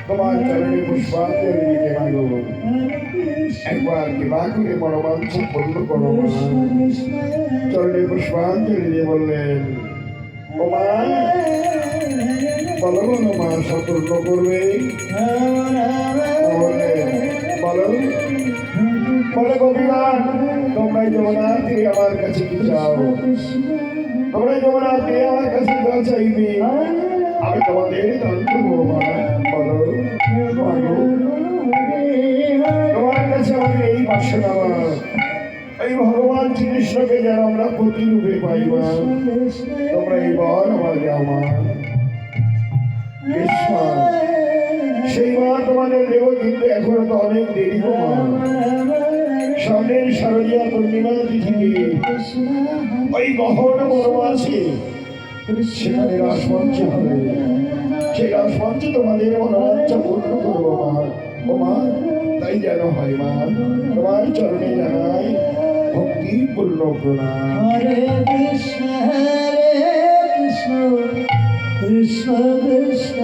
তোমার চরণে পুষ্পাঞ্জলি দিতে পারো একবার কৃপা করে মনোবাঞ্ছ পূর্ণ করো মা। চরণে পুষ্পাঞ্জলি দিয়ে বললেন ও মা বলো বলো মা সম্পূর্ণ করবে বললেন বলো বলে গোপীগণ তোমরাই যমুনার তীরে আমার কাছে কি চাও? তোমরাই যমুনার তীরে আমার কাছে যা চাইবে আমি তোমাদের দান করবো মা। বলো তোমার কাছে আমাদের এই বাসনা এই ভগবান শ্রীকৃষ্ণকে যেন আমরা প্রতিরূপে পাইবা তোমরা এই বল আমার মা সেই মা তোমাদের দেব কিন্তু এখনো তো অনেক দেরি গো মা। সামনের শারদীয়া পূর্ণিমা তিথিতে ওই গহন বড় আছে সেখানে রাসমঞ্চ হবে। সেই রাসমঞ্চে তোমাদের মনোবাঞ্ছা পূর্ণ করবো মা। ও মা তাই যেন হয় মা। তোমার চরণে জানাই ভক্তিপূর্ণ প্রণাম। হরে কৃষ্ণ কৃষ্ণ কৃষ্ণ